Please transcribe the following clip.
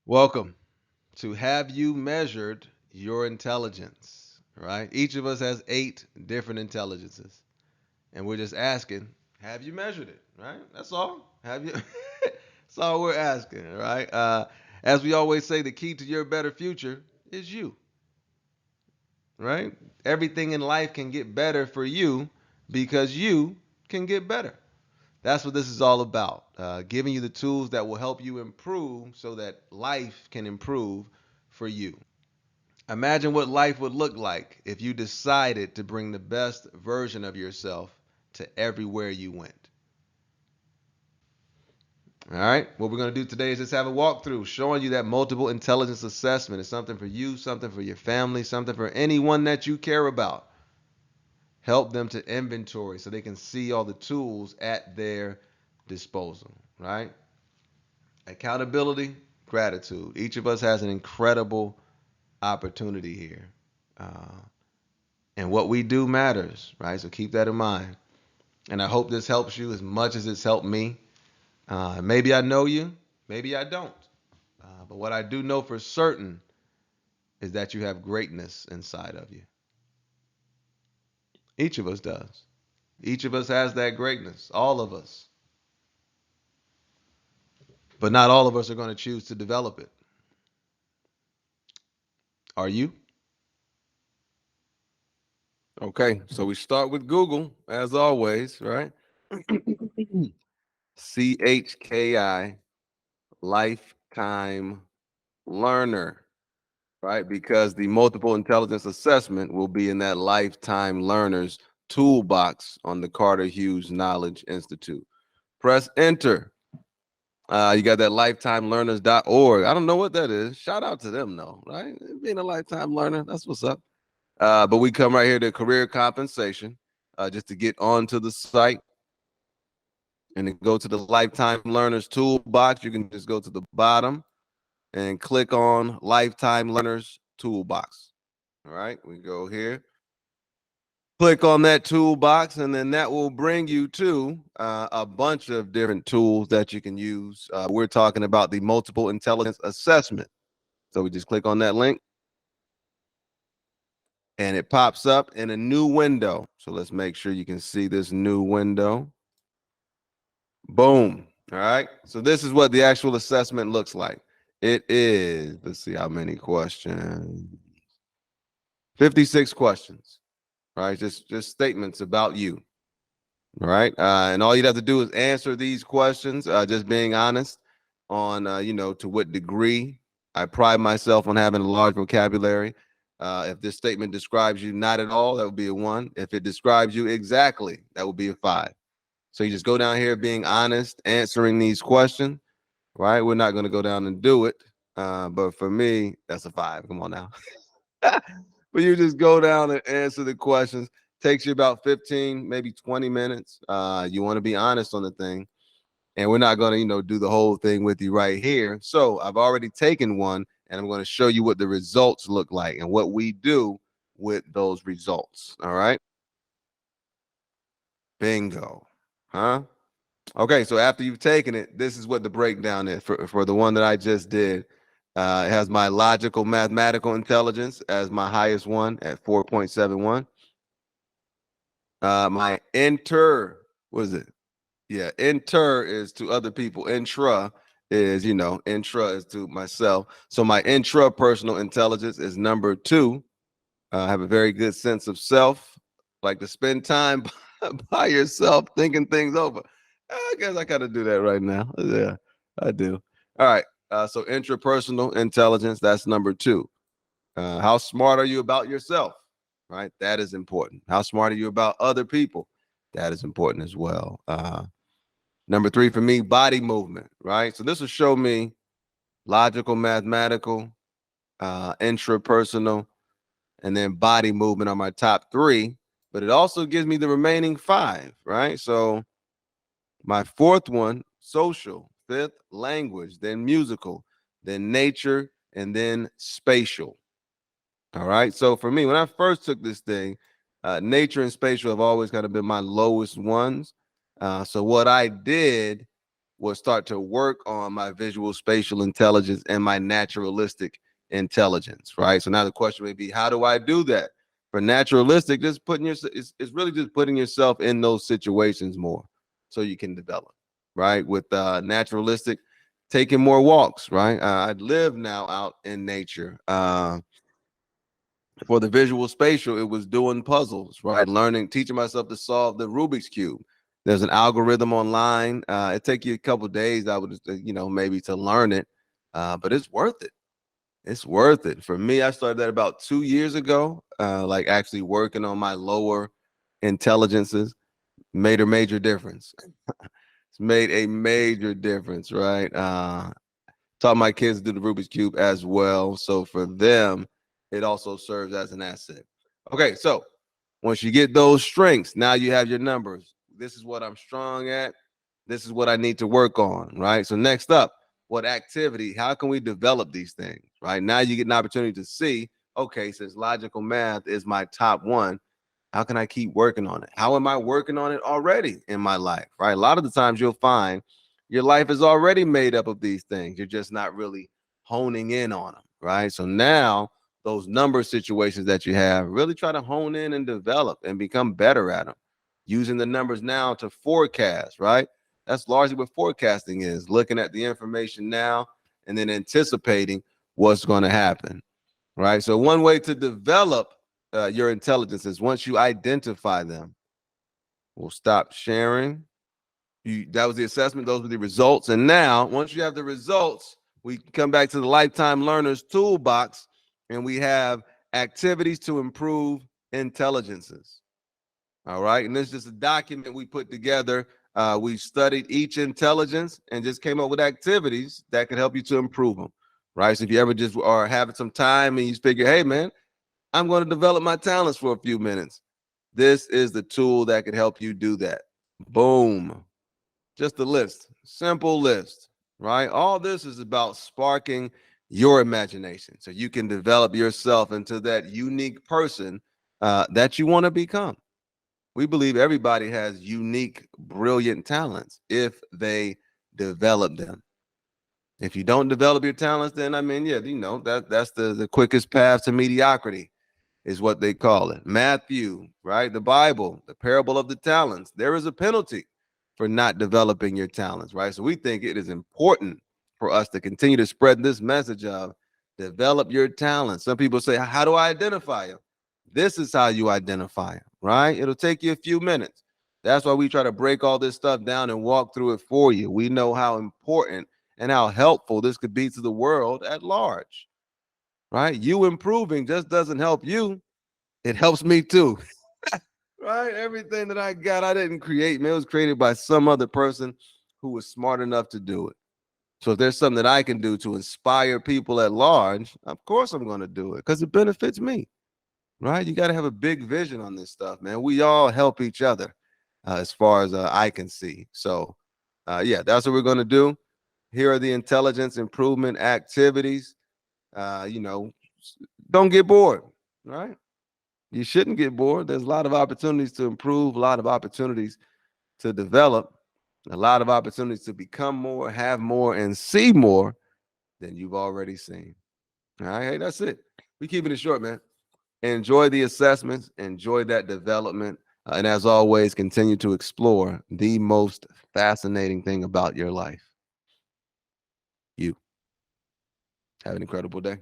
Welcome to Have You Measured Your Intelligence? Right? Each of us has 8 different intelligences. And we're just asking, have you measured it? Right? That's all. Have you? That's all we're asking, right? As we always say, the key to your better future is you, right? Everything in life can get better for you because you can get better. That's what this is all about. Giving you the tools that will help you improve so that life can improve for you. Imagine what life would look like if you decided to bring the best version of yourself to everywhere you went. All right, what we're going to do today is just have a walkthrough showing you that multiple intelligence assessment is something for you, something for your family, something for anyone that you care about. Help them to inventory so they can see all the tools at their disposal, right? Accountability, gratitude. Each of us has an incredible opportunity here. Uh, and what we do matters, right? So keep that in mind. And I hope this helps you as much as it's helped me. Maybe I know you, maybe I don't. But what I do know for certain is that you have greatness inside of you. Each of us does. Each of us has that greatness, all of us. But not all of us are going to choose to develop it. Are you? Okay, so we start with Google, as always, right? CHKI, lifetime learner, right? Because the multiple intelligence assessment will be in that lifetime learners toolbox on the Carter Hughes Knowledge Institute. Press enter. You got that lifetimelearners.org. I don't know what that is. Shout out to them, though, right? Being a lifetime learner, that's what's up. But we come right here to career compensation just to get onto the site and then go to the lifetime learners toolbox. You can just go to the bottom and click on lifetime learners toolbox. All right, we go here. Click on that toolbox, and then that will bring you to a bunch of different tools that you can use. We're talking about the multiple intelligence assessment. So we just click on that link, and it pops up in a new window. So let's make sure you can see this new window. Boom. All right. So this is what the actual assessment looks like. It is, let's see how many questions. 56 questions. Right? Just statements about you. All right. And all you'd have to do is answer these questions, just being honest on, to what degree. I pride myself on having a large vocabulary. If this statement describes you not at all, that would be a 1. If it describes you exactly, that would be a 5. So you just go down here being honest, answering these questions, right? We're not going to go down and do it. But for me, that's a 5. Come on now. But you just go down and answer the questions. Takes you about 15, maybe 20 minutes. You want to be honest on the thing. And we're not going to, do the whole thing with you right here. So I've already taken one, and I'm going to show you what the results look like and what we do with those results. All right. Bingo. Huh? Okay, so after you've taken it, this is what the breakdown is for the one that I just did. It has my logical mathematical intelligence as my highest one at 4.71. My what is it? Yeah, inter is to other people. Intra is, intra is to myself. So my intrapersonal intelligence is number 2. I have a very good sense of self. Like to spend time by yourself thinking things over. I guess I gotta do that right now. Yeah, I do. All right. So intrapersonal intelligence, that's number 2. How smart are you about yourself? Right? That is important. How smart are you about other people? That is important as well. Number 3 for me, body movement, right? So this will show me logical, mathematical, intrapersonal, and then body movement are my top 3. But it also gives me the remaining 5, right? So my 4th one, social. 5th, language. Then musical. Then nature. And then spatial. All right. So for me, when I first took this thing, nature and spatial have always kind of been my lowest ones. So what I did was start to work on my visual spatial intelligence and my naturalistic intelligence, right? So now the question may be, how do I do that? For naturalistic, just putting yourself, it's really just putting yourself in those situations more so you can develop, right? With naturalistic, taking more walks, right? I live now out in nature. For the visual spatial, it was doing puzzles, right? Learning, teaching myself to solve the Rubik's Cube. There's an algorithm online. It take you a couple of days, I would, maybe to learn it, but it's worth it. It's worth it. For me, I started that about 2 years ago, like actually working on my lower intelligences. Made a major difference. It's made a major difference, right? Taught my kids to do the Rubik's Cube as well. So for them, it also serves as an asset. Okay, so once you get those strengths, now you have your numbers. This is what I'm strong at. This is what I need to work on, right? So next up, what activity? How can we develop these things, right? Now you get an opportunity to see, okay, since logical math is my top one, how can I keep working on it? How am I working on it already in my life, right? A lot of the times you'll find your life is already made up of these things. You're just not really honing in on them, right? So now those number situations that you have, really try to hone in and develop and become better at them. Using the numbers now to forecast, right? That's largely what forecasting is, looking at the information now and then anticipating what's going to happen, right? So one way to develop your intelligence is once you identify them. We'll stop sharing. That was the assessment. Those were the results. And now, once you have the results, we come back to the Lifetime Learners Toolbox, and we have activities to improve intelligences. All right. And this is just a document we put together. We studied each intelligence and just came up with activities that could help you to improve them. Right. So if you ever just are having some time and you figure, hey, man, I'm going to develop my talents for a few minutes, this is the tool that could help you do that. Boom. Just a list, simple list, right? All this is about sparking your imagination so you can develop yourself into that unique person that you want to become. We believe everybody has unique, brilliant talents if they develop them. If you don't develop your talents, then that's the quickest path to mediocrity is what they call it. Matthew, right? The Bible, the parable of the talents. There is a penalty for not developing your talents, right? So we think it is important for us to continue to spread this message of develop your talents. Some people say, how do I identify them? This is how you identify them, right? It'll take you a few minutes. That's why we try to break all this stuff down and walk through it for you. We know how important and how helpful this could be to the world at large, right? You improving just doesn't help you. It helps me too. Right? Everything that I got, I didn't create, man. It was created by some other person who was smart enough to do it. So if there's something that I can do to inspire people at large, of course I'm going to do it because it benefits me, right? You got to have a big vision on this stuff, man. We all help each other as far as I can see. So, yeah, that's what we're going to do. Here are the intelligence improvement activities. Don't get bored, right? You shouldn't get bored. There's a lot of opportunities to improve, a lot of opportunities to develop, a lot of opportunities to become more, have more, and see more than you've already seen. All right, hey, that's it. We keeping it short, man. Enjoy the assessments, enjoy that development, and as always, continue to explore the most fascinating thing about your life. You have an incredible day.